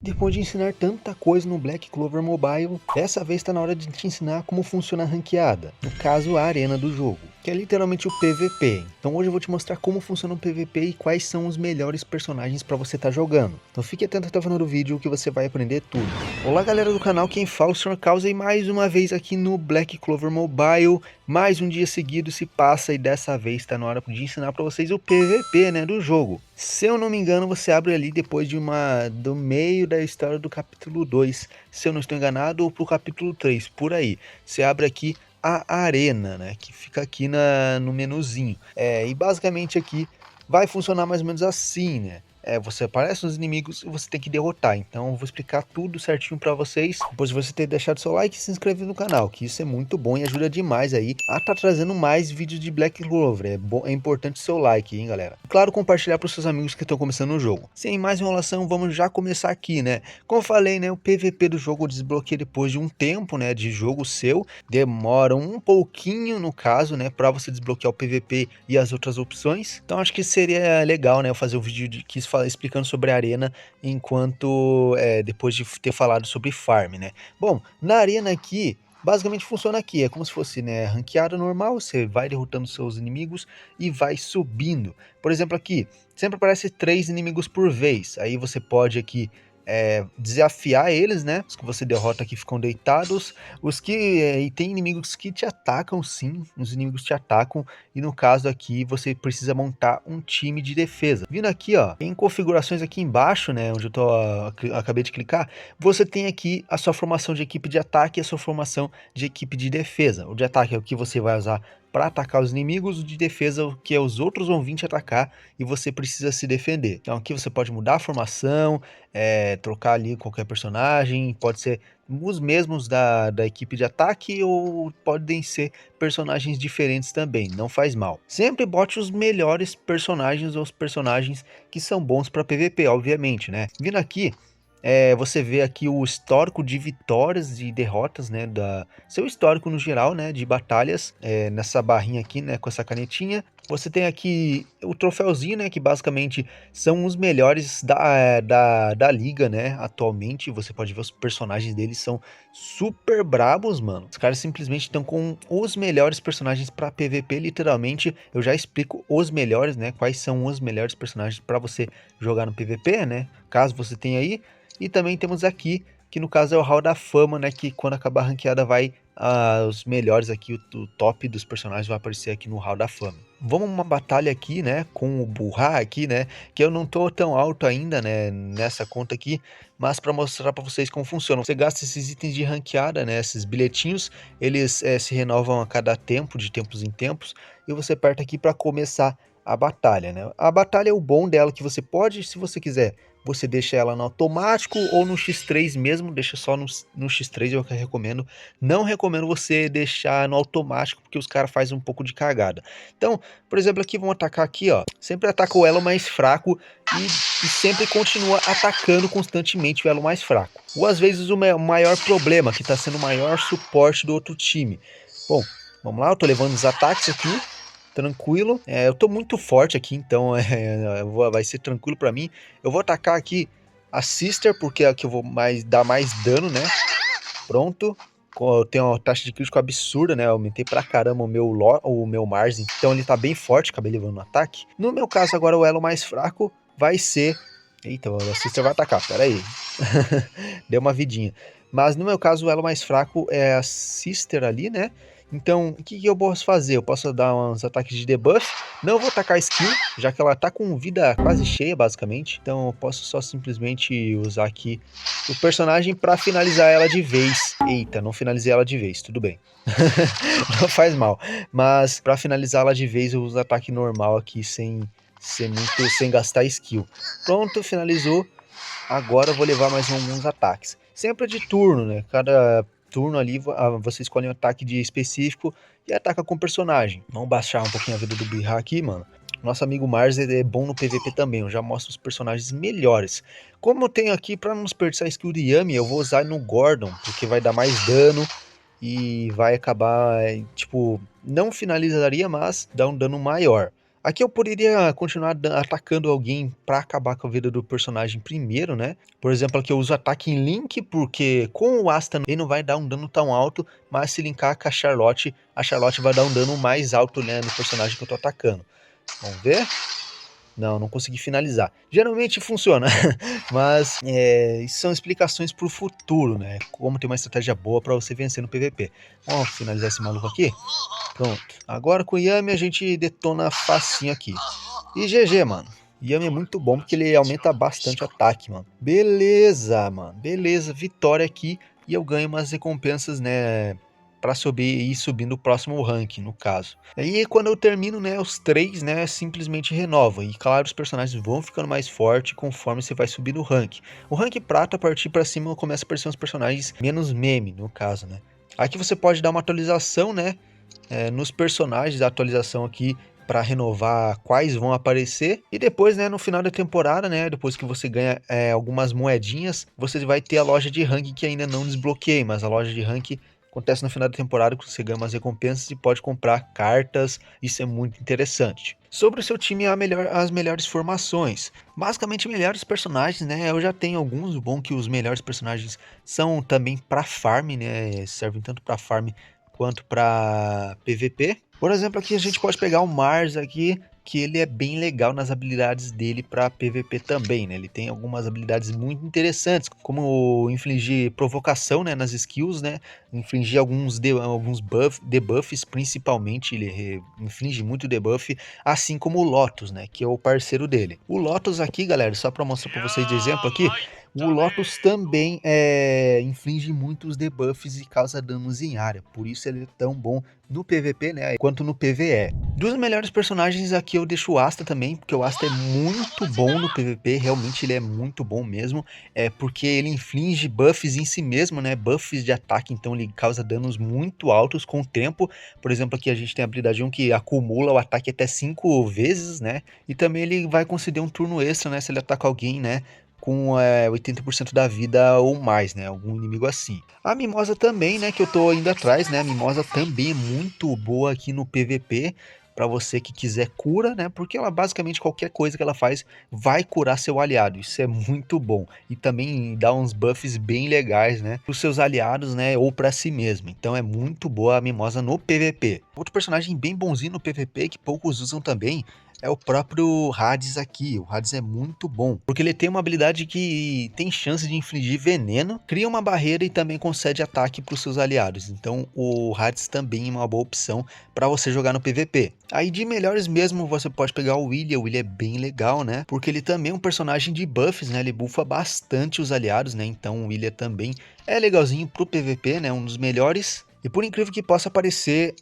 Depois de ensinar tanta coisa no Black Clover Mobile, dessa vez está na hora de te ensinar como funciona a ranqueada, no caso a arena do jogo, que é literalmente o PVP. Então hoje eu vou te mostrar como funciona o PVP e quais são os melhores personagens para você estar jogando. Então fique atento até o final do vídeo que você vai aprender tudo. Olá galera do canal, quem fala é o Sr. Causa e mais uma vez aqui no Black Clover Mobile. Mais um dia seguido se passa e dessa vez está na hora de ensinar para vocês o PVP, do jogo. Se eu não me engano, você abre ali depois do meio da história do capítulo 2, se eu não estou enganado, ou pro capítulo 3, por aí. Você abre aqui a arena, que fica aqui no menuzinho. E basicamente aqui vai funcionar mais ou menos assim, você aparece nos inimigos e você tem que derrotar. Então eu vou explicar tudo certinho pra vocês. Depois de você ter deixado seu like e se inscrever no canal, que isso é muito bom e ajuda demais aí a tá trazendo mais vídeos de Black Clover. É importante o seu like, hein, galera. Claro, compartilhar pros seus amigos que estão começando o jogo. Sem mais enrolação, vamos já começar aqui, Como eu falei, o PVP do jogo desbloqueia depois de um tempo, de jogo seu. Demora um pouquinho, no caso, pra você desbloquear o PVP e as outras opções. Então acho que seria legal, eu fazer um vídeo explicando sobre a arena enquanto depois de ter falado sobre farm, Bom, na arena aqui basicamente funciona aqui, é como se fosse ranqueada normal, você vai derrotando seus inimigos e vai subindo. Por exemplo aqui, sempre aparece 3 inimigos por vez, aí você pode aqui desafiar eles, os que você derrota aqui ficam deitados, os que e tem inimigos que te atacam, sim, os inimigos te atacam, e no caso aqui você precisa montar um time de defesa. Vindo aqui, ó, em configurações aqui embaixo, onde eu acabei de clicar, você tem aqui a sua formação de equipe de ataque e a sua formação de equipe de defesa. O de ataque é o que você vai usar para atacar os inimigos, o de defesa o que os outros vão vir te atacar e você precisa se defender. Então aqui você pode mudar a formação, trocar ali qualquer personagem, pode ser os mesmos da equipe de ataque ou podem ser personagens diferentes também, não faz mal. Sempre bote os melhores personagens ou os personagens que são bons para PVP, obviamente, Vindo aqui, você vê aqui o histórico de vitórias e derrotas, seu histórico no geral, de batalhas, nessa barrinha aqui, com essa canetinha. Você tem aqui o troféuzinho, que basicamente são os melhores da liga, atualmente. Você pode ver os personagens deles são super brabos, mano. Os caras simplesmente estão com os melhores personagens para PVP, literalmente. Eu já explico os melhores, quais são os melhores personagens para você jogar no PVP, caso você tenha aí. E também temos aqui, que no caso é o Hall da Fama, que quando acabar a ranqueada vai, os melhores aqui, o top dos personagens vai aparecer aqui no Hall da Fama. Vamos uma batalha aqui, com o Burra aqui, que eu não tô tão alto ainda, nessa conta aqui, mas para mostrar para vocês como funciona. Você gasta esses itens de ranqueada, esses bilhetinhos, eles se renovam a cada tempo, de tempos em tempos, e você aperta aqui para começar a batalha, A batalha é o bom dela, que você pode, se você quiser, você deixa ela no automático ou no X3 mesmo, deixa só no X3, eu recomendo. Não recomendo você deixar no automático, porque os caras fazem um pouco de cagada. Então, por exemplo, aqui vão atacar aqui, ó. Sempre ataca o elo mais fraco e sempre continua atacando constantemente o elo mais fraco. Ou às vezes o maior problema, que está sendo o maior suporte do outro time. Bom, vamos lá, eu tô levando os ataques aqui. Tranquilo, eu tô muito forte aqui, então vai ser tranquilo pra mim. Eu vou atacar aqui a Sister, porque é a que eu vou dar mais dano, Pronto, eu tenho uma taxa de crítico absurda, Eu aumentei pra caramba o meu Mars, então ele tá bem forte, acabei levando um ataque. No meu caso agora o elo mais fraco vai ser... Eita, a Sister vai atacar, pera aí. Deu uma vidinha. Mas no meu caso o elo mais fraco é a Sister ali, Então, o que eu posso fazer? Eu posso dar uns ataques de debuff. Não vou tacar skill, já que ela tá com vida quase cheia, basicamente. Então, eu posso só simplesmente usar aqui o personagem pra finalizar ela de vez. Eita, não finalizei ela de vez, tudo bem. Não faz mal. Mas pra finalizar ela de vez, eu uso ataque normal aqui, sem gastar skill. Pronto, finalizou. Agora eu vou levar mais alguns ataques. Sempre de turno, Cada turno ali você escolhe um ataque de específico e ataca com o personagem. Vamos baixar um pouquinho a vida do Birra aqui, mano. Nosso amigo Mars é bom no PVP também, eu já mostro os personagens melhores. Como eu tenho aqui, para não desperdiçar a skill do Yami, eu vou usar no Gordon, porque vai dar mais dano e vai acabar, tipo, não finalizaria, mas dá um dano maior. Aqui eu poderia continuar atacando alguém para acabar com a vida do personagem primeiro, né? Por exemplo, aqui eu uso ataque em Link, porque com o Asta ele não vai dar um dano tão alto, mas se linkar com a Charlotte vai dar um dano mais alto, né, no personagem que eu tô atacando. Vamos ver? Não consegui finalizar. Geralmente funciona, mas isso são explicações pro futuro, né? Como ter uma estratégia boa para você vencer no PVP. Vamos finalizar esse maluco aqui? Pronto. Agora com o Yami a gente detona facinho aqui. E GG, mano. Yami é muito bom porque ele aumenta bastante o ataque, mano. Beleza, mano. Beleza. Vitória aqui. E eu ganho umas recompensas, né? Pra subir e ir subindo o próximo ranking, no caso. Aí quando eu termino, né, os 3, né, simplesmente renova. E claro, os personagens vão ficando mais fortes conforme você vai subir no rank. O rank prata, a partir pra cima, começa a aparecer uns personagens menos meme, no caso, né. Aqui você pode dar uma atualização, né, nos personagens, da atualização aqui para renovar quais vão aparecer. E depois, né, no final da temporada, né, depois que você ganha algumas moedinhas, você vai ter a loja de rank que ainda não desbloqueei, mas a loja de rank acontece no final da temporada, que você ganha umas recompensas e pode comprar cartas. Isso é muito interessante. Sobre o seu time, as melhores formações. Basicamente, melhores personagens, né? Eu já tenho alguns. O bom é que os melhores personagens são também para farm, né? Servem tanto para farm quanto para PVP. Por exemplo, aqui a gente pode pegar o Mars aqui, que ele é bem legal nas habilidades dele para PVP também, né? Ele tem algumas habilidades muito interessantes, como infligir provocação, né, nas skills, né? Infligir alguns debuffs, principalmente, ele inflige muito debuff, assim como o Lotus, né, que é o parceiro dele. O Lotus aqui, galera, só para mostrar para vocês de exemplo aqui, o Lotus também inflige muitos debuffs e causa danos em área, por isso ele é tão bom no PVP, né, quanto no PVE. Dos melhores personagens aqui eu deixo o Asta também, porque o Asta é muito bom no PVP, realmente ele é muito bom mesmo, porque ele inflige buffs em si mesmo, né, buffs de ataque, então ele causa danos muito altos com o tempo. Por exemplo, aqui a gente tem a habilidade 1 que acumula o ataque até 5 vezes, né, e também ele vai conceder um turno extra, né, se ele ataca alguém, né, com 80% da vida ou mais, né, algum inimigo assim. A Mimosa também, né, que eu tô indo atrás, né, a Mimosa também é muito boa aqui no PVP, para você que quiser cura, né, porque ela basicamente qualquer coisa que ela faz vai curar seu aliado, isso é muito bom. E também dá uns buffs bem legais, né, pros seus aliados, né, ou para si mesmo. Então é muito boa a Mimosa no PVP. Outro personagem bem bonzinho no PVP que poucos usam também é o próprio Hades aqui. O Hades é muito bom, porque ele tem uma habilidade que tem chance de infligir veneno, cria uma barreira e também concede ataque para os seus aliados. Então o Hades também é uma boa opção para você jogar no PVP. Aí de melhores mesmo você pode pegar o William. O William é bem legal, né? Porque ele também é um personagem de buffs, né? Ele buffa bastante os aliados, né? Então o William também é legalzinho pro PVP, né? Um dos melhores. E por incrível que possa parecer,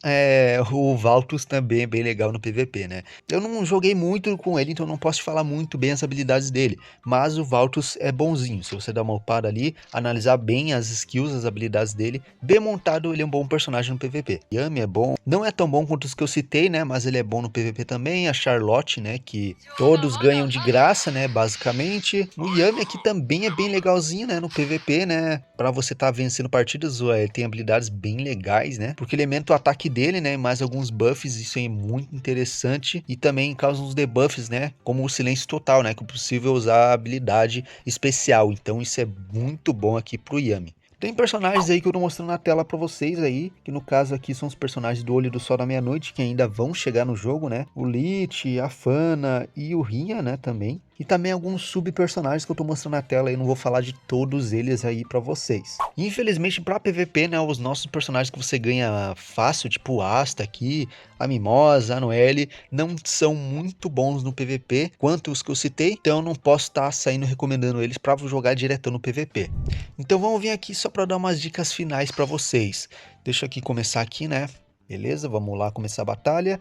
o Valtus também é bem legal no PVP, né? Eu não joguei muito com ele, então não posso te falar muito bem as habilidades dele. Mas o Valtus é bonzinho. Se você dar uma upada ali, analisar bem as skills, as habilidades dele, bem montado, ele é um bom personagem no PVP. Yami é bom. Não é tão bom quanto os que eu citei, né? Mas ele é bom no PVP também. A Charlotte, né? Que todos ganham de graça, né? Basicamente. O Yami aqui também é bem legalzinho, né? No PVP, né? Pra você tá vencendo partidas, ele tem habilidades bem legais, né? Porque ele aumenta o ataque dele, né? Mais alguns buffs, isso é muito interessante. E também causa uns debuffs, né? Como o silêncio total, né? Que é possível usar a habilidade especial. Então isso é muito bom aqui pro Yami. Tem personagens aí que eu tô mostrando na tela pra vocês aí, que no caso aqui são os personagens do Olho do Sol da Meia-Noite, que ainda vão chegar no jogo, né? O Lich, a Fana e o Rinha, né, também. E também alguns sub-personagens que eu tô mostrando na tela aí, não vou falar de todos eles aí pra vocês. Infelizmente pra PVP, né, os nossos personagens que você ganha fácil, tipo o Asta aqui, a Mimosa, a Noelle, não são muito bons no PVP, quanto os que eu citei, então eu não posso estar saindo recomendando eles pra jogar direto no PVP. Então vamos vir aqui só para dar umas dicas finais para vocês. Deixa aqui começar aqui, né? Beleza, vamos lá começar a batalha.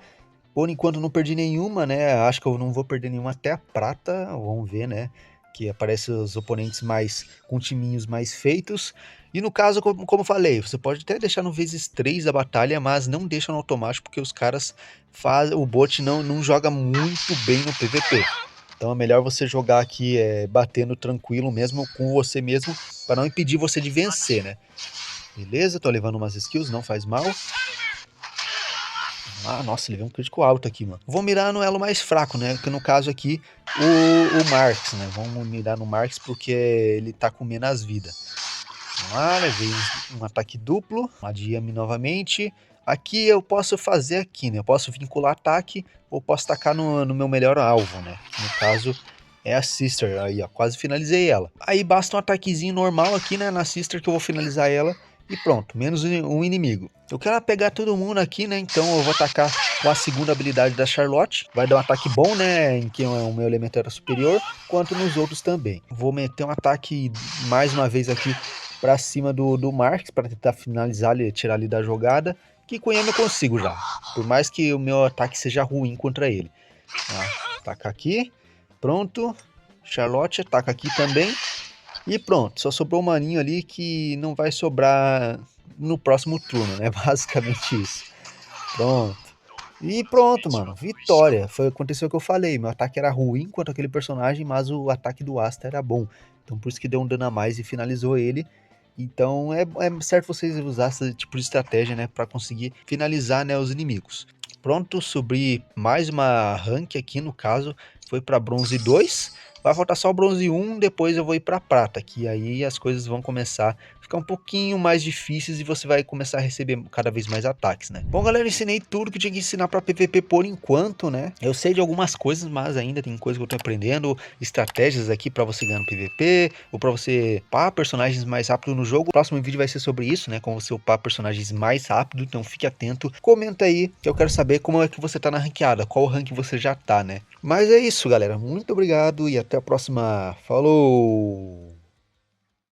Por enquanto não perdi nenhuma, né? Acho que eu não vou perder nenhuma até a prata. Vamos ver, né? Que aparecem os oponentes mais com timinhos mais feitos. E no caso, como eu falei, você pode até deixar no vezes 3 a batalha, mas não deixa no automático, porque os caras fazem. O bot não joga muito bem no PVP. Então é melhor você jogar aqui batendo tranquilo mesmo com você mesmo, para não impedir você de vencer, né? Beleza, tô levando umas skills, não faz mal. Ah, nossa, ele veio um crítico alto aqui, mano. Vou mirar no elo mais fraco, né? Que no caso aqui, o Marx, né? Vamos mirar no Marx porque ele tá com menos vida. Vamos lá, levei um ataque duplo. Adia-me novamente. Aqui eu posso fazer aqui, né? Eu posso vincular ataque ou posso tacar no meu melhor alvo, né? Que no caso é a Sister. Aí, ó, quase finalizei ela. Aí basta um ataquezinho normal aqui, né? Na Sister que eu vou finalizar ela. E pronto, menos um inimigo. Eu quero pegar todo mundo aqui, né? Então eu vou atacar com a segunda habilidade da Charlotte. Vai dar um ataque bom, né? Em que o meu elemento era superior, quanto nos outros também. Vou meter um ataque mais uma vez aqui pra cima do Marx, para tentar finalizar, tirar ali da jogada. Que com ele eu consigo já. Por mais que o meu ataque seja ruim contra ele. Ataca aqui. Pronto. Charlotte ataca aqui também. E pronto, só sobrou o maninho ali que não vai sobrar no próximo turno, né? Basicamente isso. Pronto. E pronto, mano. Vitória. Aconteceu o que eu falei. Meu ataque era ruim contra aquele personagem, mas o ataque do Asta era bom. Então por isso que deu um dano a mais e finalizou ele. Então é certo vocês usar esse tipo de estratégia, né? Pra conseguir finalizar, né, os inimigos. Pronto, subi mais uma rank aqui, no caso. Foi pra bronze 2. Vai faltar só o bronze 1, depois eu vou ir pra prata, que aí as coisas vão começar a ficar um pouquinho mais difíceis e você vai começar a receber cada vez mais ataques, né? Bom, galera, eu ensinei tudo que tinha que ensinar pra PVP por enquanto, né? Eu sei de algumas coisas, mas ainda tem coisas que eu tô aprendendo, estratégias aqui pra você ganhar no PVP, ou pra você upar personagens mais rápido no jogo. O próximo vídeo vai ser sobre isso, né? Como você upar personagens mais rápido, então fique atento. Comenta aí, que eu quero saber como é que você tá na ranqueada, qual rank você já tá, né? Mas é isso, galera. Muito obrigado e até a próxima. Falou!